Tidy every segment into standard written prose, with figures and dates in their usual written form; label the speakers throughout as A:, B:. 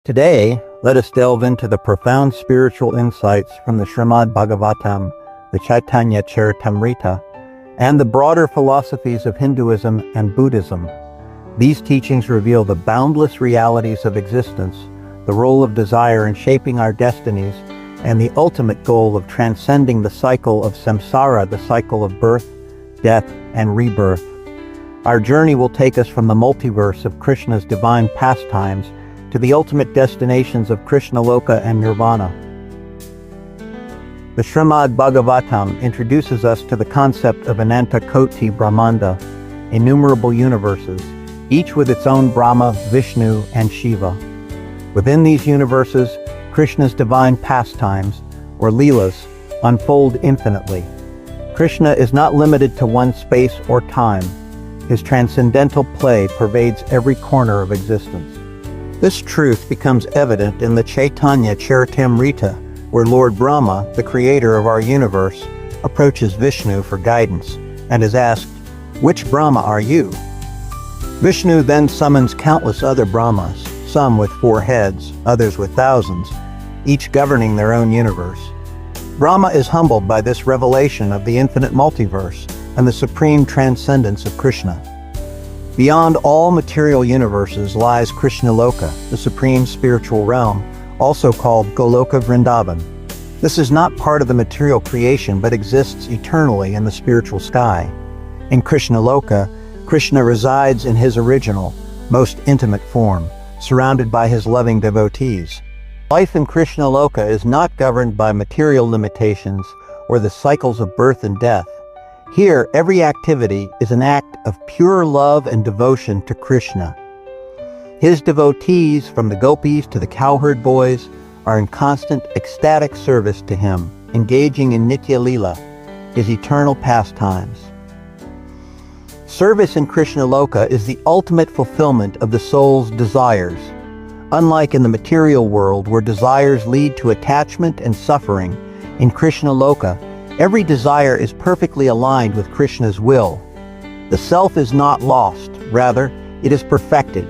A: Today, let us delve into the profound spiritual insights from the Srimad Bhagavatam, the Chaitanya Charitamrita, and the broader philosophies of Hinduism and Buddhism. These teachings reveal the boundless realities of existence, the role of desire in shaping our destinies, and the ultimate goal of transcending the cycle of samsara, the cycle of birth, death, and rebirth. Our journey will take us from the multiverse of Krishna's divine pastimes to the ultimate destinations of Krishna Loka and Nirvana. The Srimad Bhagavatam introduces us to the concept of Ananta Koti Brahmanda, innumerable universes, each with its own Brahma, Vishnu, and Shiva. Within these universes, Krishna's divine pastimes, or Leelas, unfold infinitely. Krishna is not limited to one space or time. His transcendental play pervades every corner of existence. This truth becomes evident in the Chaitanya Charitamrita, where Lord Brahma, the creator of our universe, approaches Vishnu for guidance and is asked, "Which Brahma are you?" Vishnu then summons countless other Brahmas, some with 4 heads, others with thousands, each governing their own universe. Brahma is humbled by this revelation of the infinite multiverse and the supreme transcendence of Krishna. Beyond all material universes lies Krishna Loka, the supreme spiritual realm, also called Goloka Vrindavan. This is not part of the material creation but exists eternally in the spiritual sky. In Krishna Loka, Krishna resides in his original, most intimate form, surrounded by his loving devotees. Life in Krishna Loka is not governed by material limitations or the cycles of birth and death. Here, every activity is an act of pure love and devotion to Krishna. His devotees, from the gopis to the cowherd boys, are in constant ecstatic service to him, engaging in Nitya Leela, his eternal pastimes. Service in Krishna Loka is the ultimate fulfillment of the soul's desires. Unlike in the material world where desires lead to attachment and suffering, in Krishna Loka, every desire is perfectly aligned with Krishna's will. The self is not lost, rather, it is perfected.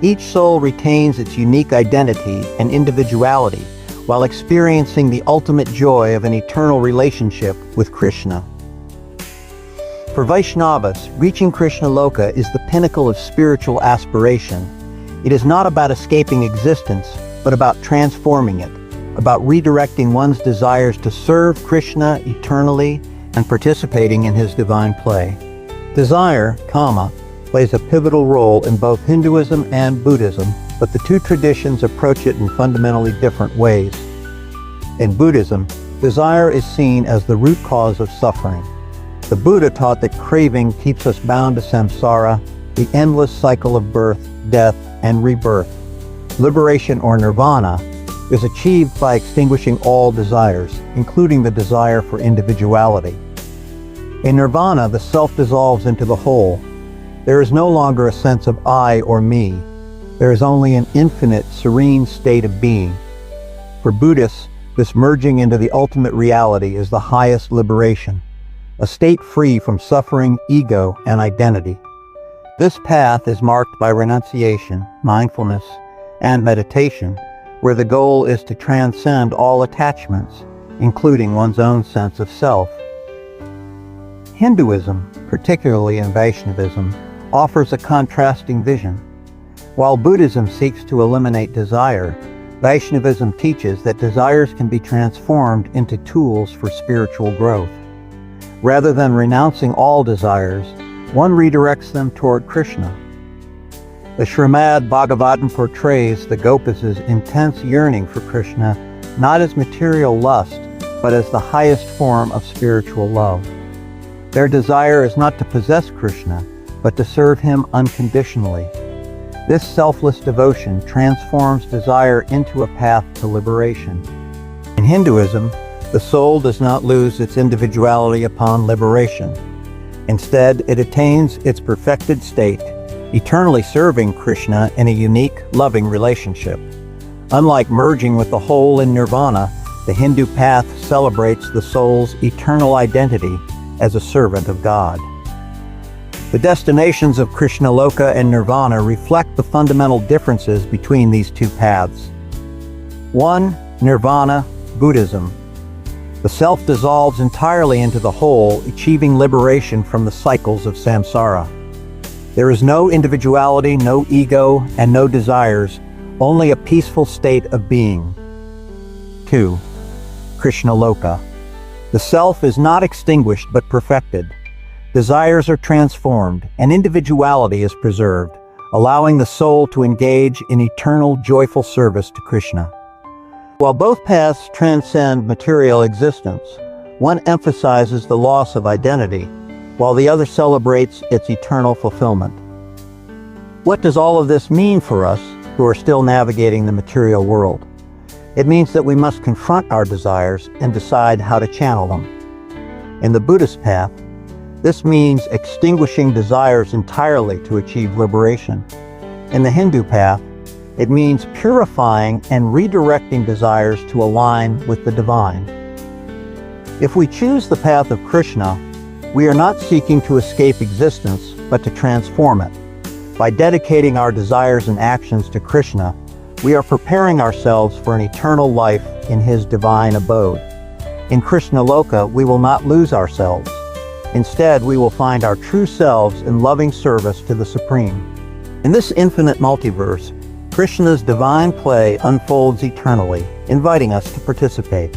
A: Each soul retains its unique identity and individuality while experiencing the ultimate joy of an eternal relationship with Krishna. For Vaishnavas, reaching Krishna Loka is the pinnacle of spiritual aspiration. It is not about escaping existence, but about transforming it, about redirecting one's desires to serve Krishna eternally and participating in his divine play. Desire, kama, plays a pivotal role in both Hinduism and Buddhism, but the two traditions approach it in fundamentally different ways. In Buddhism, desire is seen as the root cause of suffering. The Buddha taught that craving keeps us bound to samsara, the endless cycle of birth, death, and rebirth. Liberation, or nirvana, is achieved by extinguishing all desires, including the desire for individuality. In nirvana, the self dissolves into the whole. There is no longer a sense of I or me. There is only an infinite, serene state of being. For Buddhists, this merging into the ultimate reality is the highest liberation, a state free from suffering, ego, and identity. This path is marked by renunciation, mindfulness, and meditation, where the goal is to transcend all attachments, including one's own sense of self. Hinduism, particularly in Vaishnavism, offers a contrasting vision. While Buddhism seeks to eliminate desire, Vaishnavism teaches that desires can be transformed into tools for spiritual growth. Rather than renouncing all desires, one redirects them toward Krishna. The Srimad Bhagavatam portrays the Gopis' intense yearning for Krishna not as material lust, but as the highest form of spiritual love. Their desire is not to possess Krishna, but to serve him unconditionally. This selfless devotion transforms desire into a path to liberation. In Hinduism, the soul does not lose its individuality upon liberation. Instead, it attains its perfected state, eternally serving Krishna in a unique, loving relationship. Unlike merging with the whole in nirvana, the Hindu path celebrates the soul's eternal identity as a servant of God. The destinations of Krishnaloka and Nirvana reflect the fundamental differences between these two paths. 1. Nirvana, Buddhism. The self dissolves entirely into the whole, achieving liberation from the cycles of samsara. There is no individuality, no ego, and no desires, only a peaceful state of being. 2. Krishnaloka. The self is not extinguished but perfected. Desires are transformed, and individuality is preserved, allowing the soul to engage in eternal, joyful service to Krishna. While both paths transcend material existence, one emphasizes the loss of identity, while the other celebrates its eternal fulfillment. What does all of this mean for us who are still navigating the material world? It means that we must confront our desires and decide how to channel them. In the Buddhist path, this means extinguishing desires entirely to achieve liberation. In the Hindu path, it means purifying and redirecting desires to align with the divine. If we choose the path of Krishna, we are not seeking to escape existence, but to transform it. By dedicating our desires and actions to Krishna, we are preparing ourselves for an eternal life in his divine abode. In Krishnaloka, we will not lose ourselves. Instead, we will find our true selves in loving service to the Supreme. In this infinite multiverse, Krishna's divine play unfolds eternally, inviting us to participate.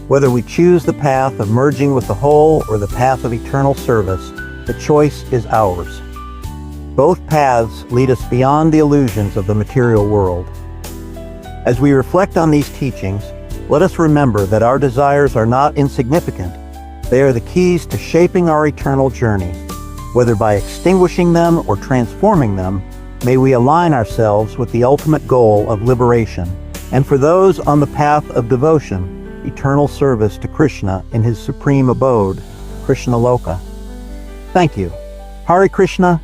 A: Whether we choose the path of merging with the whole or the path of eternal service, the choice is ours. Both paths lead us beyond the illusions of the material world. As we reflect on these teachings, let us remember that our desires are not insignificant. They are the keys to shaping our eternal journey. Whether by extinguishing them or transforming them, may we align ourselves with the ultimate goal of liberation, and for those on the path of devotion, eternal service to Krishna in his supreme abode, Krishnaloka. Thank you. Hare Krishna,